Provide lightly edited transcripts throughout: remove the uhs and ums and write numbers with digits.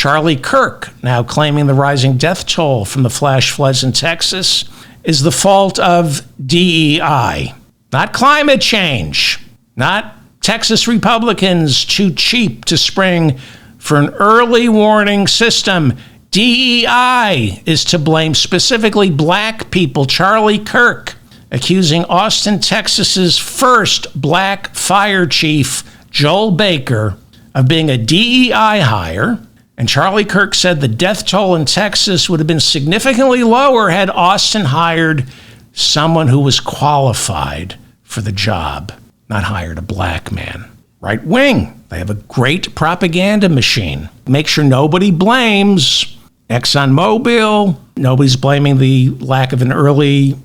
Charlie Kirk, now claiming the rising death toll from the flash floods in Texas is the fault of DEI, not climate change, not Texas Republicans too cheap to spring for an early warning system. DEI is to blame, specifically black people. Charlie Kirk accusing Austin, Texas's first black fire chief, Joel Baker, of being a DEI hire. And Charlie Kirk said the death toll in Texas would have been significantly lower had Austin hired someone who was qualified for the job, not hired a black man. Right wing, they have a great propaganda machine. Make sure nobody blames ExxonMobil. Nobody's blaming the lack of an early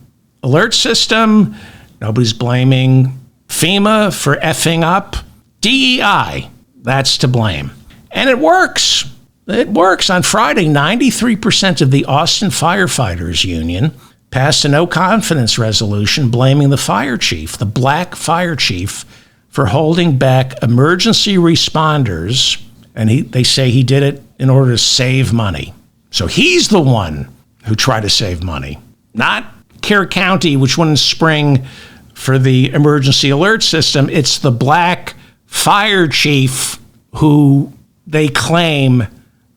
alert system. Nobody's blaming FEMA for effing up. DEI, that's to blame. And it works. It works. On Friday, 93% of the Austin Firefighters Union passed a no-confidence resolution blaming the fire chief, the black fire chief, for holding back emergency responders. And they say he did it in order to save money. So he's the one who tried to save money, not Kerr County, which wouldn't spring for the emergency alert system. It's the black fire chief who they claim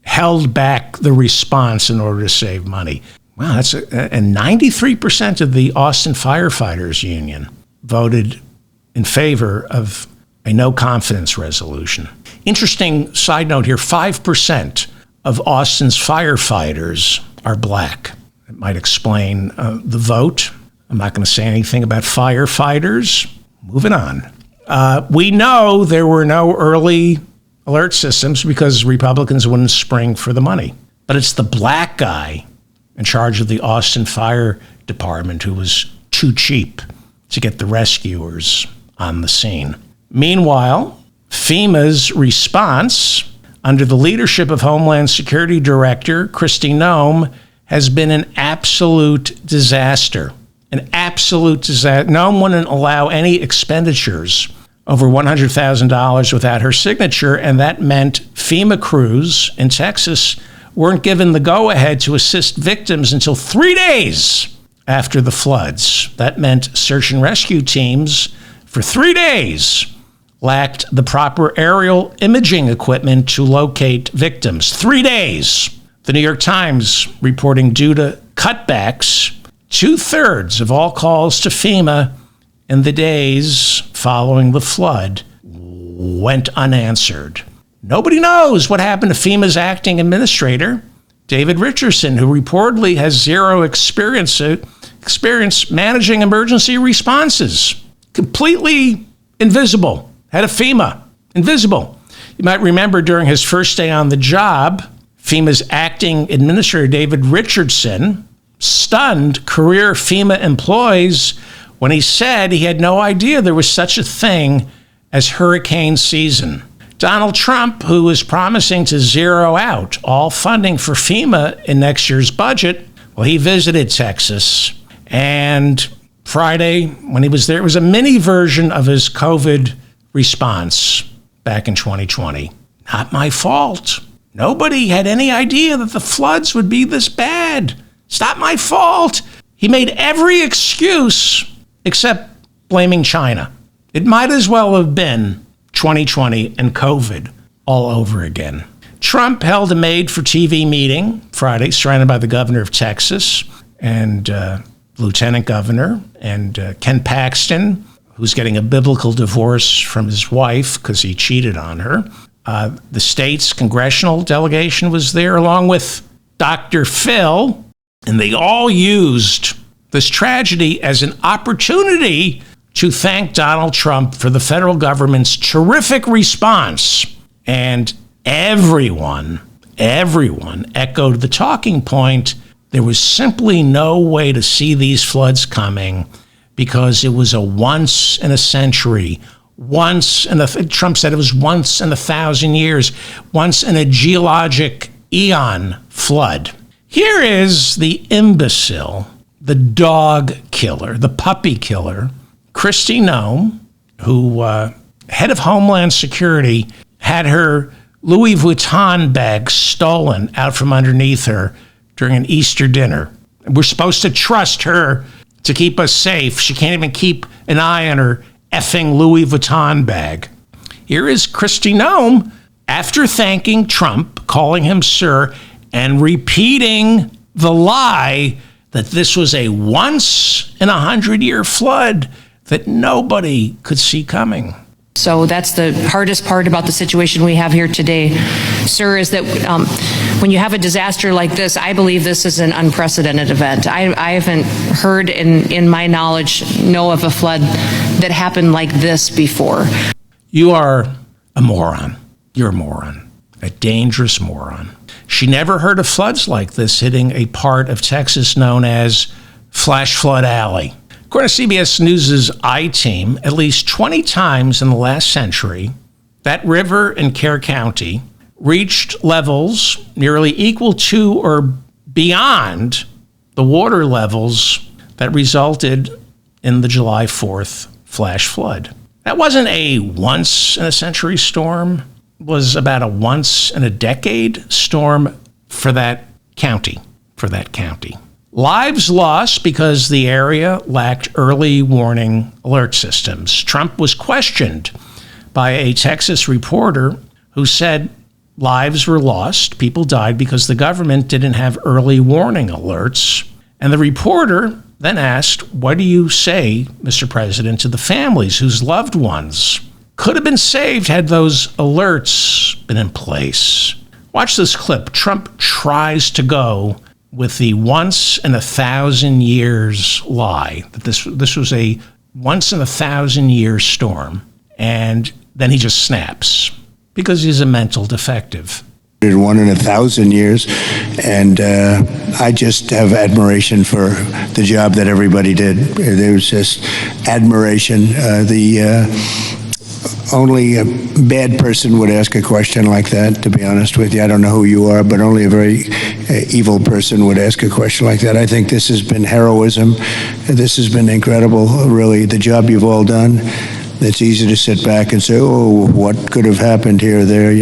held back the response in order to save money. Wow, and 93% of the Austin Firefighters Union voted in favor of a no-confidence resolution. Interesting side note here, 5% of Austin's firefighters are black. It might explain the vote. I'm not going to say anything about firefighters. Moving on. We know there were no early alert systems because Republicans wouldn't spring for the money. But it's the black guy in charge of the Austin Fire Department who was too cheap to get the rescuers on the scene. Meanwhile, FEMA's response, under the leadership of Homeland Security Director Kristi Noem, has been an absolute disaster. An absolute disaster. Noem wouldn't allow any expenditures over $100,000 without her signature, and that meant FEMA crews in Texas weren't given the go-ahead to assist victims until 3 days after the floods. That meant search and rescue teams for 3 days lacked the proper aerial imaging equipment to locate victims. 3 days. The New York Times reporting due to cutbacks, 2/3 of all calls to FEMA in the days following the flood went unanswered. Nobody knows what happened to FEMA's acting administrator, David Richardson, who reportedly has zero experience managing emergency responses. Completely invisible. Head of FEMA, invisible. You might remember during his first day on the job, FEMA's acting administrator, David Richardson, stunned career FEMA employees when he said he had no idea there was such a thing as hurricane season. Donald Trump, who was promising to zero out all funding for FEMA in next year's budget, well, he visited Texas. And Friday, when he was there, it was a mini version of his COVID response back in 2020. Not my fault. Nobody had any idea that the floods would be this bad. It's not my fault. He made every excuse except blaming China. It might as well have been 2020 and COVID all over again. Trump held a made-for-TV meeting Friday, surrounded by the governor of Texas and lieutenant governor and Ken Paxton, who's getting a biblical divorce from his wife because he cheated on her. The state's congressional delegation was there along with Dr. Phil, and they all used this tragedy as an opportunity to thank Donald Trump for the federal government's terrific response. And everyone echoed the talking point. There was simply no way to see these floods coming because it was a once in a century, Trump said it was once in 1,000 years, once in a geologic eon flood. Here is the imbecile, the dog killer, the puppy killer, Kristi Noem, who, head of Homeland Security, had her Louis Vuitton bag stolen out from underneath her during an Easter dinner. We're supposed to trust her to keep us safe. She can't even keep an eye on her effing Louis Vuitton bag. Here is Kristi Noem after thanking Trump, calling him sir, and repeating the lie that this was a once-in-a-100-year flood that nobody could see coming. So that's the hardest part about the situation we have here today, sir, is that when you have a disaster like this, I believe this is an unprecedented event. I haven't heard in my knowledge, know of a flood that happened like this before. You are a moron. You're a moron, a dangerous moron. She never heard of floods like this hitting a part of Texas known as Flash Flood Alley. According to CBS News' I-Team, at least 20 times in the last century, that river in Kerr County reached levels nearly equal to or beyond the water levels that resulted in the July 4th flash flood. That wasn't a once-in-a-century storm. It was about a once-in-a-decade storm for that county, Lives lost because the area lacked early warning alert systems. Trump was questioned by a Texas reporter who said lives were lost. People died because the government didn't have early warning alerts. And the reporter then asked, what do you say, Mr. President, to the families whose loved ones could have been saved had those alerts been in place? Watch this clip. Trump tries to go with the once-in-a-thousand-years lie, that this was a once-in-a-thousand-year storm, and then he just snaps because he's a mental defective. 1 in 1,000 years, and I just have admiration for the job that everybody did. There was just admiration. Only a bad person would ask a question like that, to be honest with you. I don't know who you are, but only a very evil person would ask a question like that. I think this has been heroism. This has been incredible, really, the job you've all done. It's easy to sit back and say, oh, what could have happened here or there,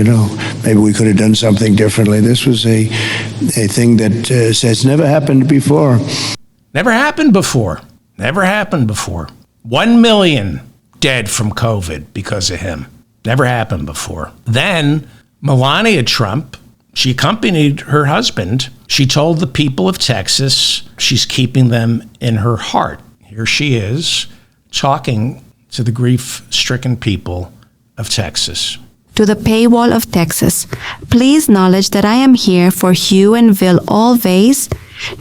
maybe we could have done something differently. This was a thing that has never happened before. Never happened before. 1 million dead from COVID because of him. Never happened before. Then Melania Trump, she accompanied her husband. She told the people of Texas she's keeping them in her heart. Here she is talking to the grief-stricken people of Texas. To the paywall of Texas, please acknowledge that I am here for you and will always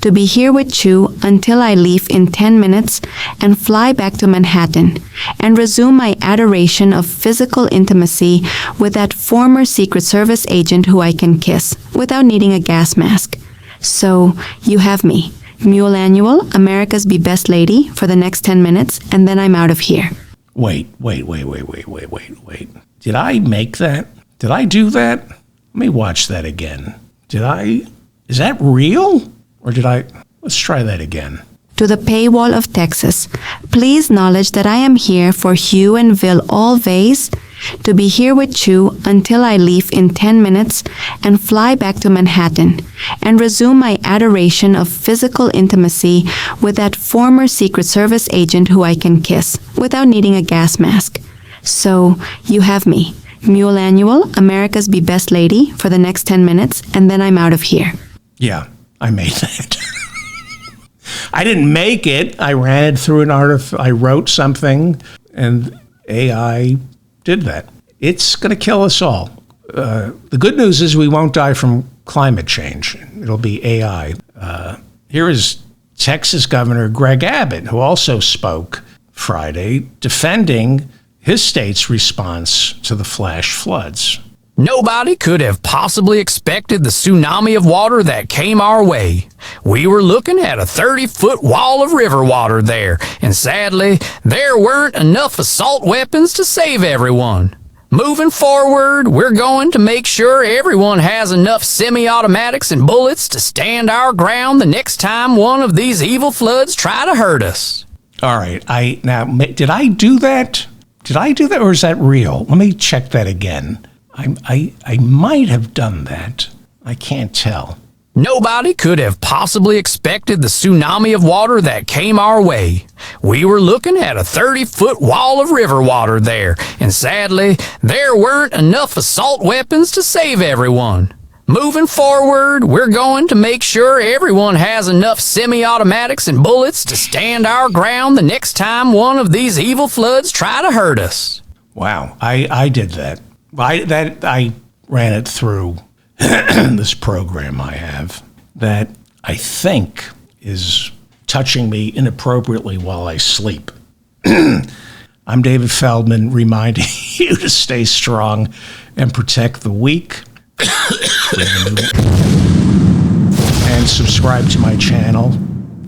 to be here with you until I leave in 10 minutes and fly back to Manhattan and resume my adoration of physical intimacy with that former Secret Service agent who I can kiss without needing a gas mask. So, you have me, Mule Annual, America's Be Best Lady, for the next 10 minutes, and then I'm out of here. Wait. Did I make that? Did I do that? Let me watch that again. Is that real? Or let's try that again. To the paywall of Texas, please acknowledge that I am here for you and will always to be here with you until I leave in 10 minutes and fly back to Manhattan and resume my adoration of physical intimacy with that former Secret Service agent who I can kiss without needing a gas mask. So, you have me, Mule Annual, America's Be Best Lady, for the next 10 minutes, and then I'm out of here. Yeah, I made that. I didn't make it. I ran it through an article. I wrote something, and AI did that. It's going to kill us all. The good news is we won't die from climate change. It'll be AI. Here is Texas Governor Greg Abbott, who also spoke Friday, defending his state's response to the flash floods. Nobody could have possibly expected the tsunami of water that came our way. We were looking at a 30-foot wall of river water there, and sadly, there weren't enough assault weapons to save everyone. Moving forward, we're going to make sure everyone has enough semi-automatics and bullets to stand our ground the next time one of these evil floods try to hurt us. All right, did I do that? Or is that real? Let me check that again. I might have done that. I can't tell. Nobody could have possibly expected the tsunami of water that came our way. We were looking at a 30-foot wall of river water there, and sadly, there weren't enough assault weapons to save everyone. Moving forward, we're going to make sure everyone has enough semi-automatics and bullets to stand our ground the next time one of these evil floods try to hurt us. Wow, I did that. I ran it through this program I have that I think is touching me inappropriately while I sleep. I'm David Feldman, reminding you to stay strong and protect the weak. And subscribe to my channel.